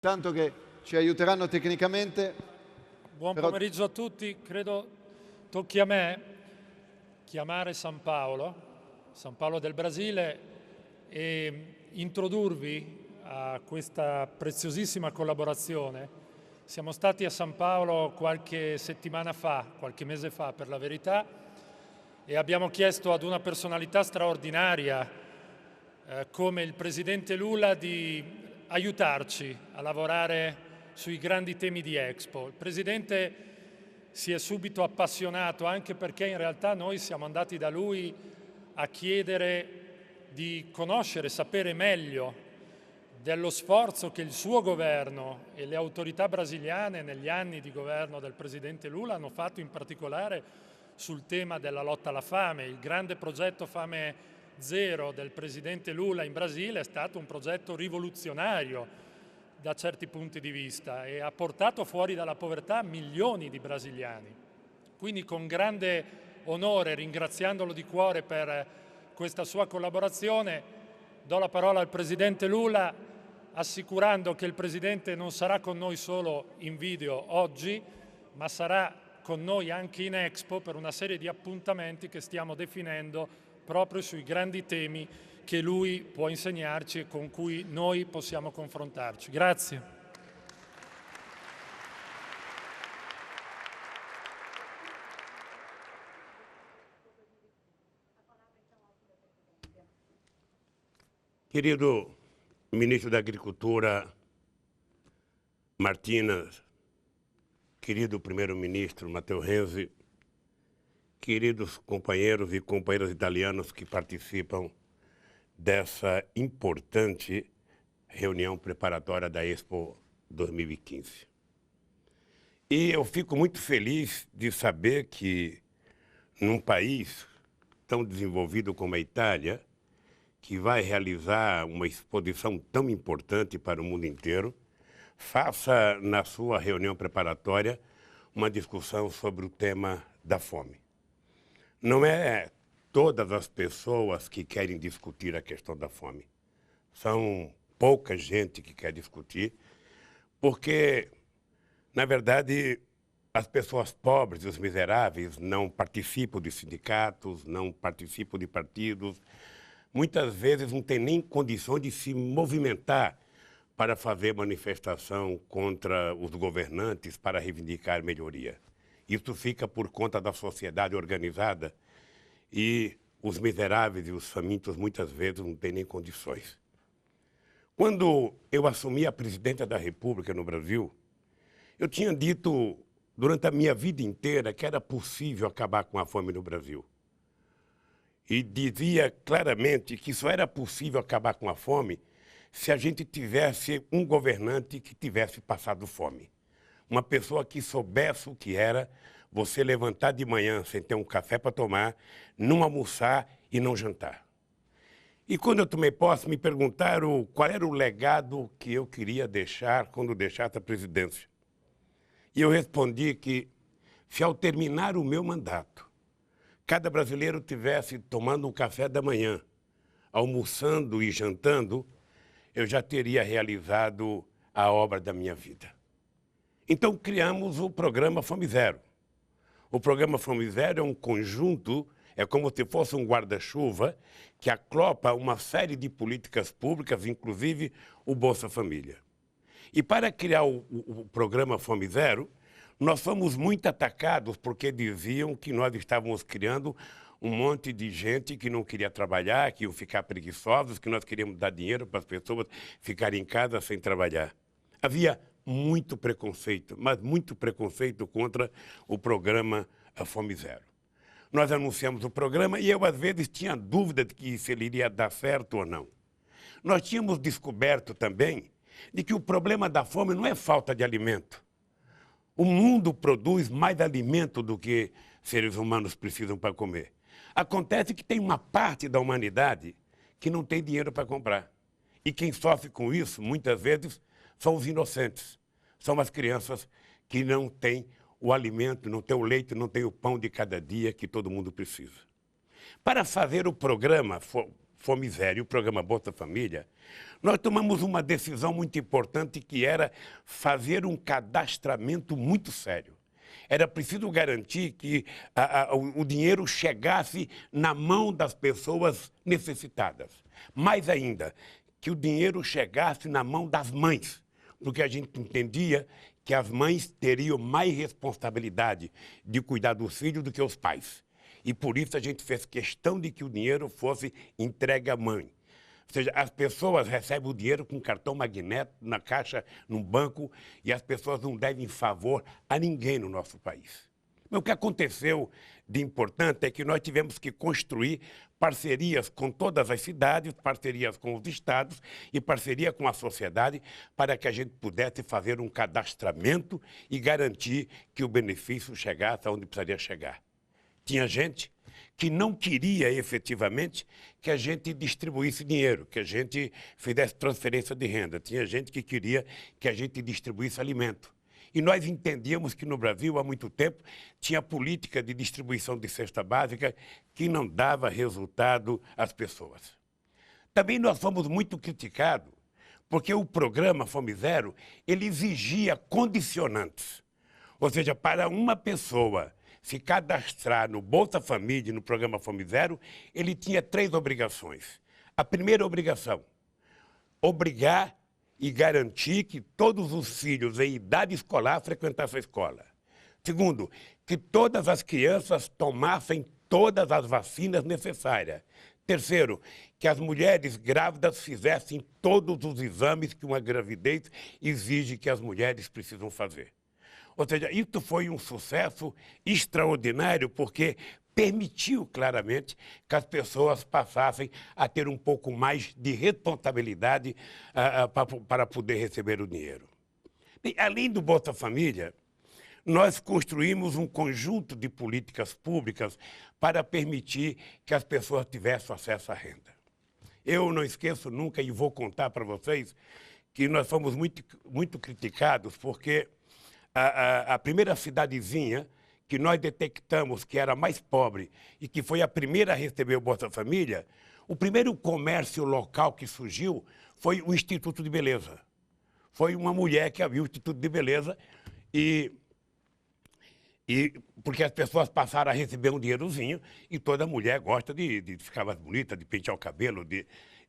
Tanto che ci aiuteranno tecnicamente. Buon pomeriggio a tutti, credo tocchi a me chiamare San Paolo del Brasile, e introdurvi a questa preziosissima collaborazione. Siamo stati a San Paolo qualche settimana fa, qualche mese fa per la verità, e abbiamo chiesto ad una personalità straordinaria come il Presidente Lula di aiutarci a lavorare sui grandi temi di Expo. Il Presidente si è subito appassionato, anche perché in realtà noi siamo andati da lui a chiedere di conoscere, sapere meglio dello sforzo che il suo governo e le autorità brasiliane negli anni di governo del Presidente Lula hanno fatto, in particolare sul tema della lotta alla fame. Il grande progetto Fame Zero del Presidente Lula in Brasile è stato un progetto rivoluzionario da certi punti di vista e ha portato fuori dalla povertà milioni di brasiliani. Quindi con grande onore, ringraziandolo di cuore per questa sua collaborazione, do la parola al Presidente Lula, assicurando che il Presidente non sarà con noi solo in video oggi, ma sarà con noi anche in Expo per una serie di appuntamenti che stiamo definendo proprio sui grandi temi che lui può insegnarci e con cui noi possiamo confrontarci. Grazie. Querido Ministro da Agricultura, Martins, querido Primeiro-Ministro, Matteo Renzi, queridos companheiros e companheiras italianos que participam dessa importante reunião preparatória da Expo 2015. E eu fico muito feliz de saber que, num país tão desenvolvido como a Itália, que vai realizar uma exposição tão importante para o mundo inteiro, faça na sua reunião preparatória uma discussão sobre o tema da fome. Não é todas as pessoas que querem discutir a questão da fome. São pouca gente que quer discutir, porque, na verdade, as pessoas pobres e os miseráveis não participam de sindicatos, não participam de partidos, muitas vezes não têm nem condições de se movimentar para fazer manifestação contra os governantes para reivindicar melhoria. Isso fica por conta da sociedade organizada e os miseráveis e os famintos muitas vezes não têm nem condições. Quando eu assumi a presidência da República no Brasil, eu tinha dito durante a minha vida inteira que era possível acabar com a fome no Brasil. E dizia claramente que só era possível acabar com a fome se a gente tivesse um governante que tivesse passado fome. Uma pessoa que soubesse o que era você levantar de manhã sem ter um café para tomar, não almoçar e não jantar. E quando eu tomei posse, me perguntaram qual era o legado que eu queria deixar quando deixasse a presidência. E eu respondi que, se ao terminar o meu mandato, cada brasileiro tivesse tomando um café da manhã, almoçando e jantando, eu já teria realizado a obra da minha vida. Então criamos o programa Fome Zero. O programa Fome Zero é um conjunto, é como se fosse um guarda-chuva que aclopa uma série de políticas públicas, inclusive o Bolsa Família. E para criar o programa Fome Zero, nós fomos muito atacados porque diziam que nós estávamos criando um monte de gente que não queria trabalhar, que iam ficar preguiçosos, que nós queríamos dar dinheiro para as pessoas ficarem em casa sem trabalhar. Havia muito preconceito, mas muito preconceito contra o programa Fome Zero. Nós anunciamos o programa e eu, às vezes, tinha dúvida de que se ele iria dar certo ou não. Nós tínhamos descoberto também de que o problema da fome não é falta de alimento. O mundo produz mais alimento do que seres humanos precisam para comer. Acontece que tem uma parte da humanidade que não tem dinheiro para comprar. E quem sofre com isso, muitas vezes, são os inocentes. São as crianças que não têm o alimento, não têm o leite, não têm o pão de cada dia que todo mundo precisa. Para fazer o programa Fome Zero e o programa Bolsa Família, nós tomamos uma decisão muito importante, que era fazer um cadastramento muito sério. Era preciso garantir que o dinheiro chegasse na mão das pessoas necessitadas. Mais ainda, que o dinheiro chegasse na mão das mães, porque a gente entendia que as mães teriam mais responsabilidade de cuidar dos filhos do que os pais. E por isso a gente fez questão de que o dinheiro fosse entregue à mãe. Ou seja, as pessoas recebem o dinheiro com cartão magnético, na caixa, num banco, e as pessoas não devem favor a ninguém no nosso país. Mas o que aconteceu de importante é que nós tivemos que construir parcerias com todas as cidades, parcerias com os estados e parceria com a sociedade, para que a gente pudesse fazer um cadastramento e garantir que o benefício chegasse aonde precisaria chegar. Tinha gente que não queria efetivamente que a gente distribuísse dinheiro, que a gente fizesse transferência de renda. Tinha gente que queria que a gente distribuísse alimento. E nós entendíamos que no Brasil, há muito tempo, tinha política de distribuição de cesta básica que não dava resultado às pessoas. Também nós fomos muito criticados, porque o programa Fome Zero, ele exigia condicionantes. Ou seja, para uma pessoa se cadastrar no Bolsa Família, no programa Fome Zero, ele tinha 3 obrigações. A primeira obrigação, obrigar e garantir que todos os filhos em idade escolar frequentassem a escola. Segundo, que todas as crianças tomassem todas as vacinas necessárias. Terceiro, que as mulheres grávidas fizessem todos os exames que uma gravidez exige que as mulheres precisam fazer. Ou seja, isso foi um sucesso extraordinário, porque permitiu claramente que as pessoas passassem a ter um pouco mais de responsabilidade para poder receber o dinheiro. E, além do Bolsa Família, nós construímos um conjunto de políticas públicas para permitir que as pessoas tivessem acesso à renda. Eu não esqueço nunca, e vou contar para vocês, que nós fomos muito criticados, porque a primeira cidadezinha que nós detectamos que era mais pobre e que foi a primeira a receber o Bolsa Família, o primeiro comércio local que surgiu foi o Instituto de Beleza. Foi uma mulher que abriu o Instituto de Beleza e porque as pessoas passaram a receber um dinheirozinho e toda mulher gosta de ficar mais bonita, de pentear o cabelo,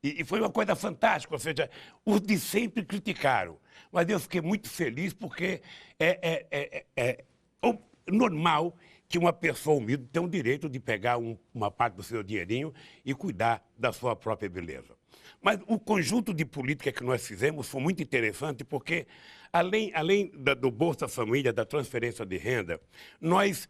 e foi uma coisa fantástica. Ou seja, os de sempre criticaram, mas eu fiquei muito feliz, porque é normal que uma pessoa humilde tenha o direito de pegar uma parte do seu dinheirinho e cuidar da sua própria beleza. Mas o conjunto de política que nós fizemos foi muito interessante, porque além do Bolsa Família, da transferência de renda, nós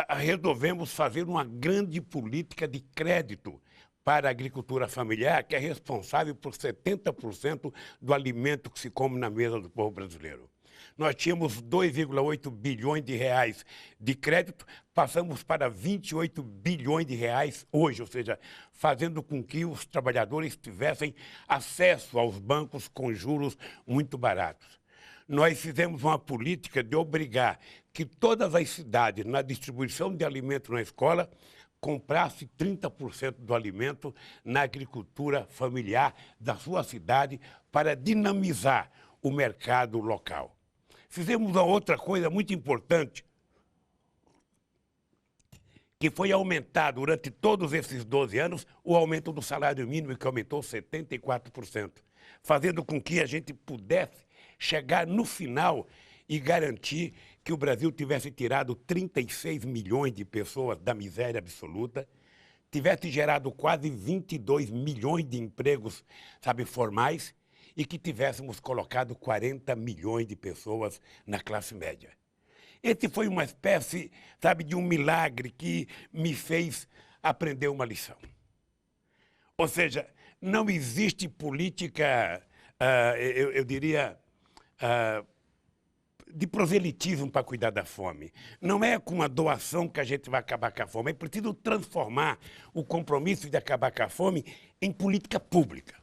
resolvemos fazer uma grande política de crédito para a agricultura familiar, que é responsável por 70% do alimento que se come na mesa do povo brasileiro. Nós tínhamos 2,8 bilhões de reais de crédito, passamos para 28 bilhões de reais hoje, ou seja, fazendo com que os trabalhadores tivessem acesso aos bancos com juros muito baratos. Nós fizemos uma política de obrigar que todas as cidades, na distribuição de alimentos na escola, comprasse 30% do alimento na agricultura familiar da sua cidade, para dinamizar o mercado local. Fizemos uma outra coisa muito importante, que foi aumentar durante todos esses 12 anos o aumento do salário mínimo, que aumentou 74%, fazendo com que a gente pudesse chegar no final e garantir que o Brasil tivesse tirado 36 milhões de pessoas da miséria absoluta, tivesse gerado quase 22 milhões de empregos, formais, e que tivéssemos colocado 40 milhões de pessoas na classe média. Esse foi uma espécie, de um milagre que me fez aprender uma lição. Ou seja, não existe política, eu diria, de proselitismo para cuidar da fome. Não é com a doação que a gente vai acabar com a fome. É preciso transformar o compromisso de acabar com a fome em política pública.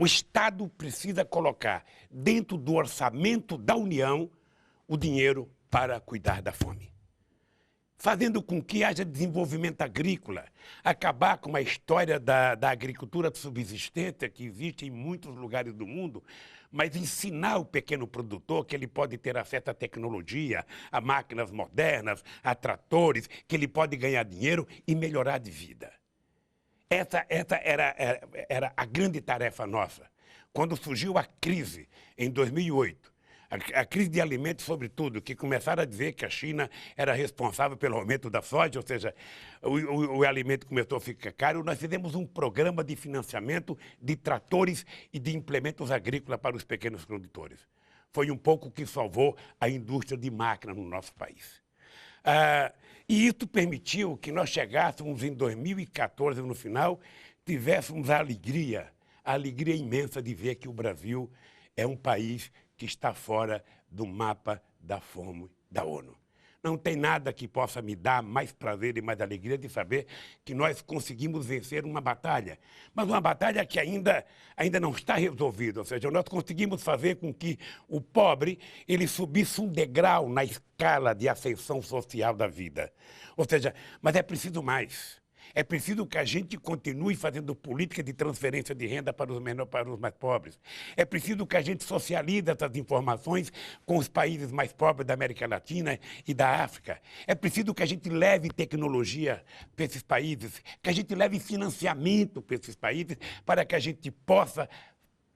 O Estado precisa colocar dentro do orçamento da União o dinheiro para cuidar da fome. fazendo com que haja desenvolvimento agrícola, acabar com a história da agricultura de subsistência que existe em muitos lugares do mundo, mas ensinar o pequeno produtor que ele pode ter acesso à tecnologia, a máquinas modernas, a tratores, que ele pode ganhar dinheiro e melhorar de vida. Essa era a grande tarefa nossa. Quando surgiu a crise, em 2008, a crise de alimentos, sobretudo, que começaram a dizer que a China era responsável pelo aumento da soja, ou seja, o alimento começou a ficar caro, nós fizemos um programa de financiamento de tratores e de implementos agrícolas para os pequenos produtores. Foi um pouco o que salvou a indústria de máquina no nosso país. E isso permitiu que nós chegássemos em 2014, no final, tivéssemos a alegria imensa de ver que o Brasil é um país que está fora do mapa da fome da ONU. Não tem nada que possa me dar mais prazer e mais alegria de saber que nós conseguimos vencer uma batalha, mas uma batalha que ainda não está resolvida, ou seja, nós conseguimos fazer com que o pobre ele subisse um degrau na escala de ascensão social da vida. Ou seja, mas é preciso mais. É preciso que a gente continue fazendo política de transferência de renda para os mais pobres. É preciso que a gente socialize essas informações com os países mais pobres da América Latina e da África. É preciso que a gente leve tecnologia para esses países, que a gente leve financiamento para esses países, para que a gente possa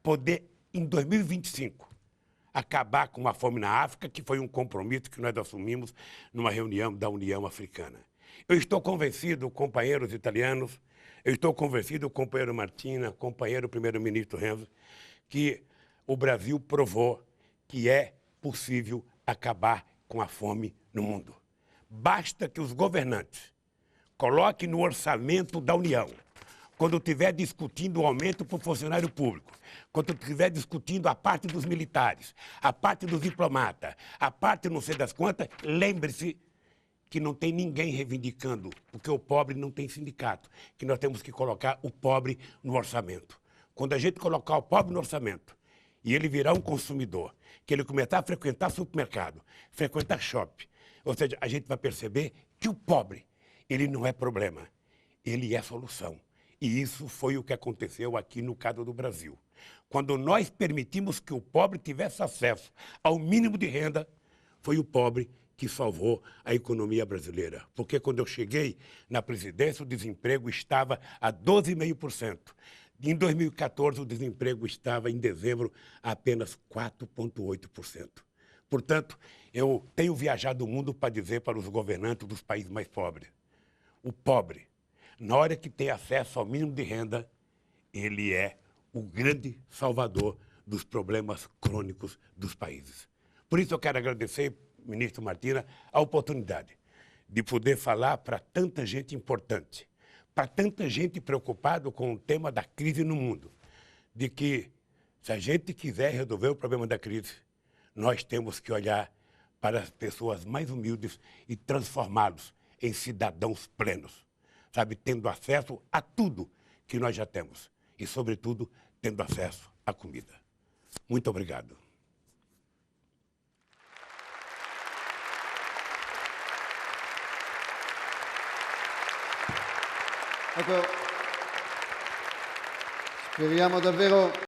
poder, em 2025, acabar com a fome na África, que foi um compromisso que nós assumimos numa reunião da União Africana. Eu estou convencido, companheiros italianos, eu estou convencido, companheiro Martina, companheiro primeiro-ministro Renzi, que o Brasil provou que é possível acabar com a fome no mundo. Basta que os governantes coloquem no orçamento da União, quando estiver discutindo o aumento para o funcionário público, quando estiver discutindo a parte dos militares, a parte dos diplomatas, a parte não sei das quantas, lembre-se que não tem ninguém reivindicando, porque o pobre não tem sindicato, que nós temos que colocar o pobre no orçamento. Quando a gente colocar o pobre no orçamento e ele virar um consumidor, que ele começar a frequentar supermercado, frequentar shopping, ou seja, a gente vai perceber que o pobre, ele não é problema, ele é solução. E isso foi o que aconteceu aqui no caso do Brasil. Quando nós permitimos que o pobre tivesse acesso ao mínimo de renda, foi o pobre que salvou a economia brasileira. Porque quando eu cheguei na presidência, o desemprego estava a 12,5%. Em 2014, o desemprego estava, em dezembro, a apenas 4,8%. Portanto, eu tenho viajado o mundo para dizer para os governantes dos países mais pobres, o pobre, na hora que tem acesso ao mínimo de renda, ele é o grande salvador dos problemas crônicos dos países. Por isso eu quero agradecer, ministro Martina, a oportunidade de poder falar para tanta gente importante, para tanta gente preocupada com o tema da crise no mundo, de que, se a gente quiser resolver o problema da crise, nós temos que olhar para as pessoas mais humildes e transformá-los em cidadãos plenos, sabe, tendo acesso a tudo que nós já temos e, sobretudo, tendo acesso à comida. Muito obrigado. Ecco, speriamo davvero